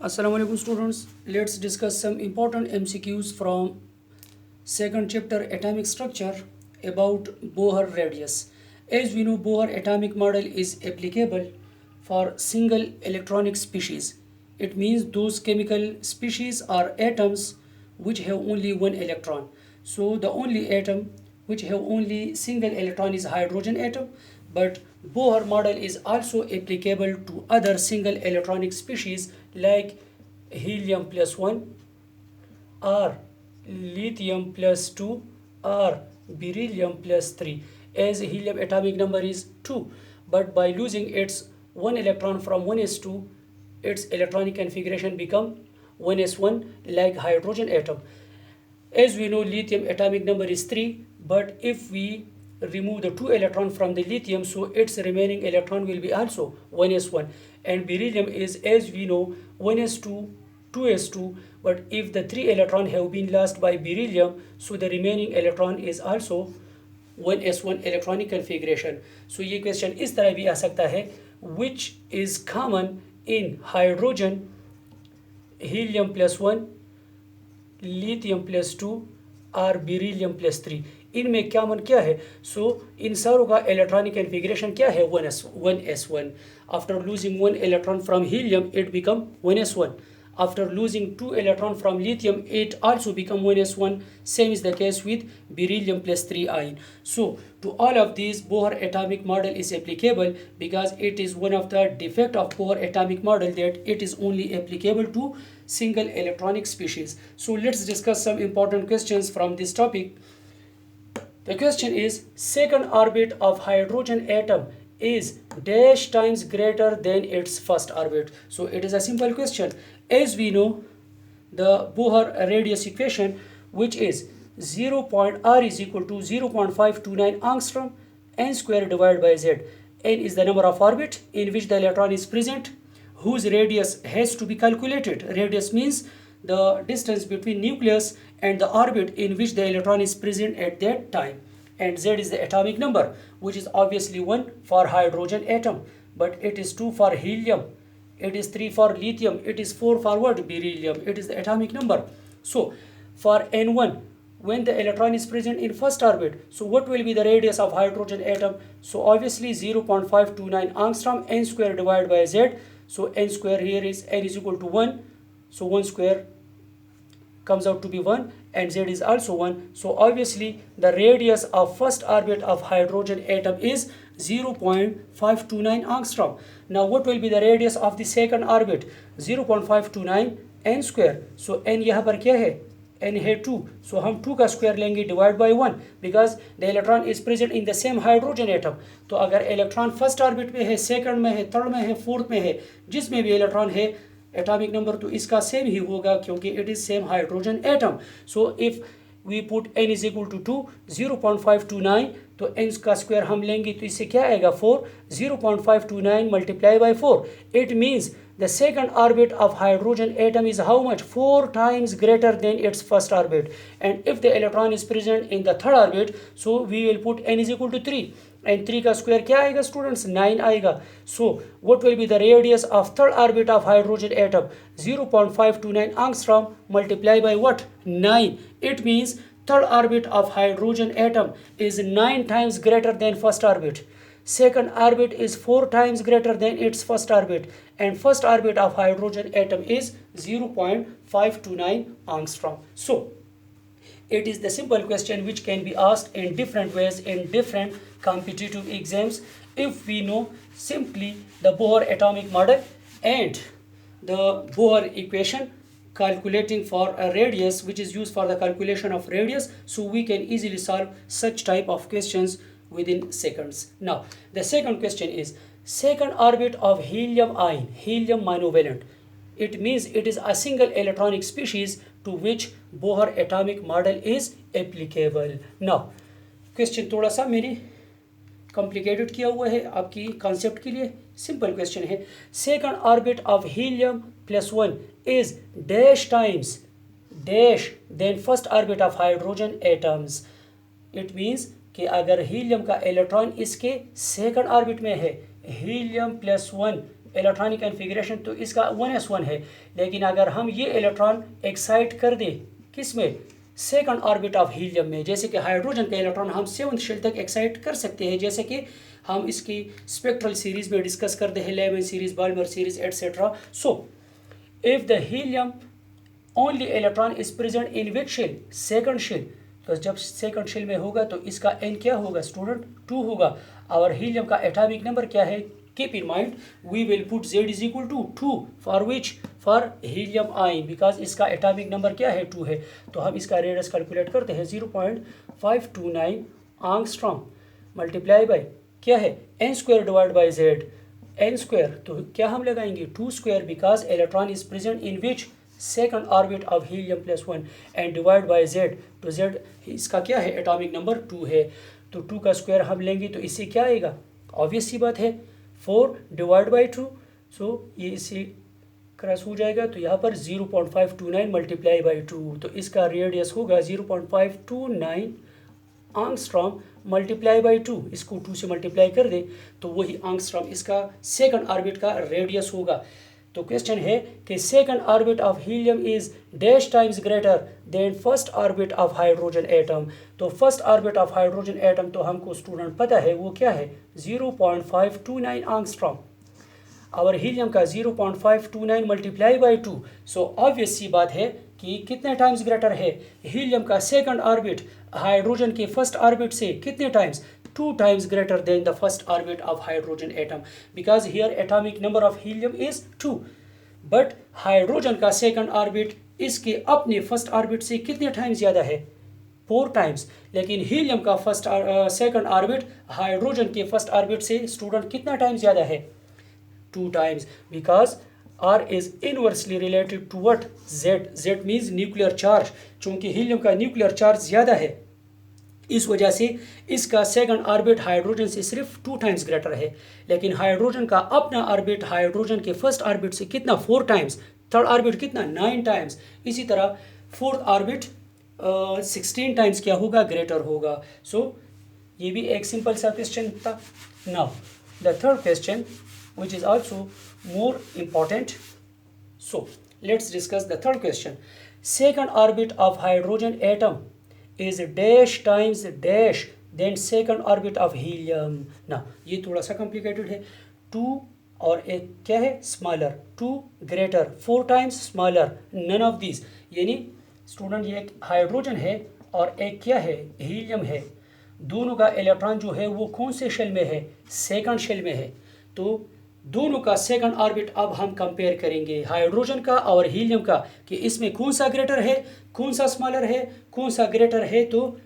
Assalamu alaikum students. Let's discuss some important MCQs from second chapter atomic structure about Bohr radius. As we know, Bohr atomic model is applicable for single electronic species. It means those chemical species are atoms which have only one electron. So the only atom which have only single electron is hydrogen atom, but Bohr model is also applicable to other single electronic species like helium plus 1 or lithium plus 2 or beryllium plus 3, as helium atomic number is 2, but by losing its one electron from 1s2, its electronic configuration become 1s1 like hydrogen atom. As we know, lithium atomic number is 3, but if we remove the 2 electron from the lithium, so its remaining electron will be also 1s1. And beryllium is, as we know, 1s2, 2s2, but if the 3 electron have been lost by beryllium, so the remaining electron is also 1s1 electronic configuration. So ये question इस तरह भी आ सकता है, which is common in hydrogen, helium plus 1, lithium plus 2 और beryllium plus 3, इनमें common क्या है? सो इन सारों का इलेक्ट्रॉनिक कॉन्फ़िगरेशन क्या है? 1s1. After losing one electron from helium it become 1s1. After losing 2 electrons from lithium, it also become 1s1. Same is the case with beryllium plus 3 ion. So to all of these, Bohr atomic model is applicable because it is one of the defect of Bohr atomic model that it is only applicable to single electronic species. So let's discuss some important questions from this topic. The question is, second orbit of hydrogen atom is dash times greater than its first orbit. So it is a simple question. As we know, the Bohr radius equation, which is 0.r is equal to 0.529 angstrom n square divided by z. N is the number of orbit in which the electron is present, whose radius has to be calculated. Radius means the distance between nucleus and the orbit in which the electron is present at that time. And Z is the atomic number, which is obviously 1 for hydrogen atom, but it is 2 for helium, it is 3 for lithium, it is 4 for what? Beryllium. It is the atomic number. So for N1, when the electron is present in first orbit, so what will be the radius of hydrogen atom? So obviously 0.529 angstrom n square divided by Z. So n square here is n is equal to 1, so 1 square comes out to be 1, and Z is also 1. So obviously the radius of first orbit of hydrogen atom is 0.529 angstrom. Now what will be the radius of the second orbit? 0.529 n square. So n यहाँ पर क्या है? n है 2. So हम 2 का square लेंगे divide by 1, because the electron is present in the same hydrogen atom. तो अगर इलेक्ट्रॉन फर्स्ट ऑर्बिट में है, सेकंड में है, थर्ड में है, फोर्थ में है, जिसमें भी इलेक्ट्रॉन है, एटॉमिक नंबर तो इसका सेम ही होगा क्योंकि it is same hydrogen atom. So if we put n is equal to 2, 0.529, तो n का स्क्वायर हम लेंगे तो इससे क्या आएगा? 4. 0.529 multiply by 4. It means the second orbit of hydrogen atom is how much? 4 times greater than its first orbit. And if the electron is present in the third orbit, so we will put n is equal to 3. And 3 का square क्या आएगा students? 9 आएगा. So what will be the radius of third orbit of hydrogen atom? 0.529 angstrom multiplied by what? 9. It means third orbit of hydrogen atom is 9 times greater than first orbit. Second orbit is 4 times greater than its first orbit, and first orbit of hydrogen atom is 0.529 angstrom. So it is the simple question which can be asked in different ways in different competitive exams. If we know simply the Bohr atomic model and the Bohr equation calculating for a radius, which is used for the calculation of radius, so we can easily solve such type of questions within seconds. Now the second question is, second orbit of helium ion, helium monovalent. It means it is a single electronic species to which Bohr atomic model is applicable. Now question थोड़ा सा मेरी complicated किया हुआ है आपकी concept के लिए. Simple question है, second orbit of helium plus 1 is dash times dash then first orbit of hydrogen atoms. It means कि अगर हीलियम का इलेक्ट्रॉन इसके सेकंड ऑर्बिट में है, हीलियम प्लस 1 इलेक्ट्रॉनिक कन्फिगरेशन तो इसका 1s1 है, लेकिन अगर हम ये इलेक्ट्रॉन एक्साइट कर दे किस में, सेकंड ऑर्बिट ऑफ हीलियम में, जैसे कि हाइड्रोजन का इलेक्ट्रॉन हम 7th शेल तक एक्साइट कर सकते हैं, जैसे कि हम इसकी स्पेक्ट्रल सीरीज में डिस्कस करते हैं, Lyman series, Balmer series etcetera. So if the helium only electron is present in which shell, second shell, तो जब सेकंड शेल में होगा तो इसका n क्या होगा स्टूडेंट, 2 होगा. और हीलियम का एटॉमिक नंबर क्या है, keep in mind we will put Z is equal to 2 for which, for helium I, because इसका एटॉमिक नंबर क्या है, 2 है. तो हम इसका रेडियस कैलकुलेट करते हैं 0.529 एंगस्ट्रॉम मल्टीप्लाई बाय क्या है n square divide by Z, n square, तो क्या हम लगाएंगे 2 square, because electron is present in which, second orbit of helium +1 and divide by Z, तो Z इसका क्या है एटॉमिक नंबर 2 है. तो 2 का स्क्वायर हम लेंगे तो इससे क्या आएगा, ऑब्वियस सी बात है 4 डिवाइड बाई 2, सो ये इससे क्रॉस हो जाएगा, तो यहाँ पर 0.529 मल्टीप्लाई बाई 2, तो इसका रेडियस होगा 0.529 एंगस्ट्रॉम मल्टीप्लाई बाई 2. इसको 2 से मल्टीप्लाई कर दे तो वही एंगस्ट्रॉम इसका सेकंड ऑर्बिट का रेडियस होगा. तो क्वेश्चन है कि second orbit of helium is dash times greater than first orbit of hydrogen atom. तो first orbit of hydrogen atom तो हमको स्टूडेंट पता है वो क्या है 0.529 एंगस्ट्रॉम, और हीलियम का 0.529 मल्टीप्लाई बाई 2. सो ऑब्वियस सी बात है कि कितने टाइम्स ग्रेटर है हीलियम का सेकंड ऑर्बिट हाइड्रोजन के फर्स्ट ऑर्बिट से, कितने times, 2 times greater than the first orbit of hydrogen atom, because here atomic number of helium is 2, but hydrogen का सेकंड ऑर्बिट इसके अपने फर्स्ट ऑर्बिट से कितने टाइम्स ज़्यादा है, 4 टाइम्स. लेकिन हीलियम का सेकंड ऑर्बिट हाइड्रोजन के फर्स्ट ऑर्बिट से स्टूडेंट कितना टाइम्स ज़्यादा है, 2 times, because R is inversely related to what, Z. Z means nuclear charge, चूँकि हीलियम का न्यूक्लियर चार्ज ज़्यादा है, इस वजह से इसका सेकंड ऑर्बिट हाइड्रोजन से सिर्फ 2 टाइम्स ग्रेटर है. लेकिन हाइड्रोजन का अपना ऑर्बिट हाइड्रोजन के फर्स्ट ऑर्बिट से कितना, 4 टाइम्स, थर्ड ऑर्बिट कितना, 9 टाइम्स, इसी तरह फोर्थ ऑर्बिट 16 टाइम्स क्या होगा, ग्रेटर होगा. सो ये भी एक सिंपल सा क्वेश्चन था. Now the third question which is also more important. So let's discuss the third question. Second orbit of hydrogen atom is dash times dash then second orbit of helium. Now ये थोड़ा सा complicated है. 2 और एक क्या है smaller, 2 greater, 4 times smaller, none of these. यानी student ये एक हाइड्रोजन है और एक क्या है हीलियम है. दोनों का इलेक्ट्रॉन जो है वो कौन से शेल में है, सेकंड शेल में है. तो दोनों का सेकंड ऑर्बिट अब हम कंपेयर करेंगे हाइड्रोजन का और हीलियम का, कि इसमें कौन सा ग्रेटर है, कौन सा स्मॉलर है, कौन सा ग्रेटर है, तो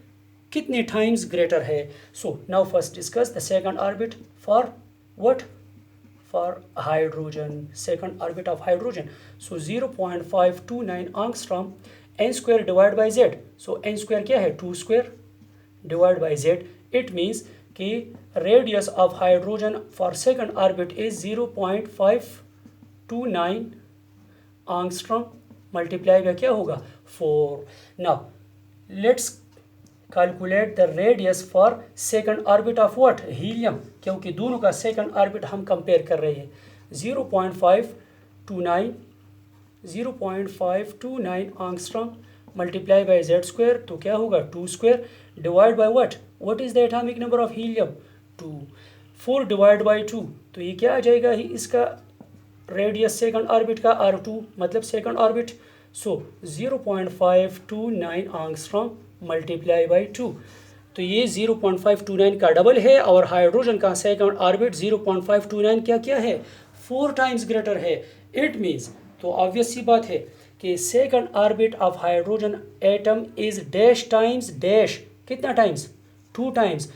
कितने टाइम्स ग्रेटर है. So now first discuss the second orbit for what, for hydrogen, second orbit of hydrogen. So 0.529 angstrom, n square divide by z. So n square क्या है, 2 square divide by z. It means कि radius of hydrogen for second orbit is 0.529 angstrom multiply by क्या होगा, 4. Now let's calculate the radius for second orbit of what, helium, क्योंकि दोनों का second orbit हम compare कर रहे हैं. 0.529 angstrom multiply bye z square, तो क्या होगा 2 square divide by what is the atomic number of helium, 2. 4 divide by 2, तो ये क्या आ जाएगा ही इसका रेडियस सेकंड ऑर्बिट का, R2 मतलब सेकंड ऑर्बिट. सो 0.529 एंगस्ट्रॉम मल्टीप्लाई बाय 2, तो ये 0.529 का डबल है, और हाइड्रोजन का सेकंड ऑर्बिट 0.529 क्या है, 4 टाइम्स ग्रेटर है. इट मीन्स, तो ऑब्वियस सी बात है कि second orbit of hydrogen atom is dash times dash, कितना टाइम्स, 2 टाइम्स,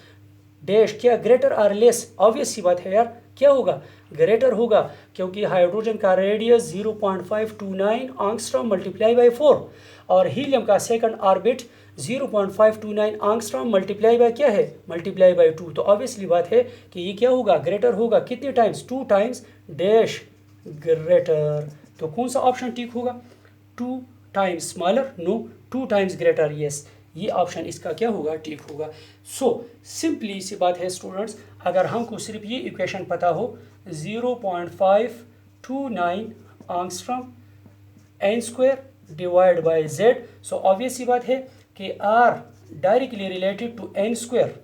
डैश क्या ग्रेटर और लेस, ऑब्वियस सी बात है यार, क्या होगा, ग्रेटर होगा, क्योंकि हाइड्रोजन का रेडियस 0.529 एंगस्ट्रॉम मल्टीप्लाई बाय 4, और हीलियम का second orbit 0.529 angstrom multiply by क्या है, मल्टीप्लाई बाय 2. तो ऑब्वियसली बात है कि ये क्या होगा, ग्रेटर होगा, कितने टाइम्स, 2 टाइम्स डैश ग्रेटर. तो कौन सा ऑप्शन ठीक होगा, 2 times smaller, no 2 times greater, yes, ये ऑप्शन इसका क्या होगा, ठीक होगा. सो सिंपली सी बात है स्टूडेंट्स, अगर हमको सिर्फ ये इक्वेशन पता हो 0.529 angstrom n square divide by z। So obvious सी बात है कि r directly related to n square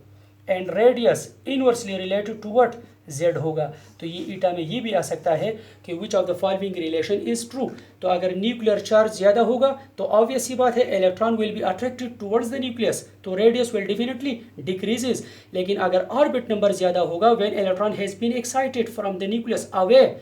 and radius inversely related to what z होगा। तो ये ईटा में ये भी आ सकता है कि which of the following relation is true. तो अगर न्यूक्लियर चार्ज ज़्यादा होगा तो ऑब्वियस सी बात है electron will be attracted towards the nucleus, तो रेडियस विल डेफिनेटली डिक्रीजेज। लेकिन अगर ऑर्बिट नंबर ज़्यादा होगा when electron has been excited from the nucleus away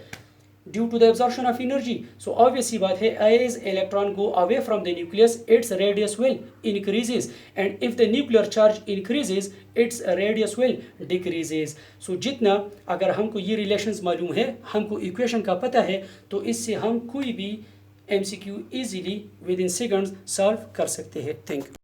due to the absorption of energy, so obvious सी बात है as electron go away from the nucleus its radius will increases, and if the nuclear charge increases its radius will decreases। so जितना अगर हमको ये relations मालूम है, हमको इक्वेशन का पता है, तो इससे हम कोई भी MCQ easily with in seconds solve कर सकते हैं। Thank you.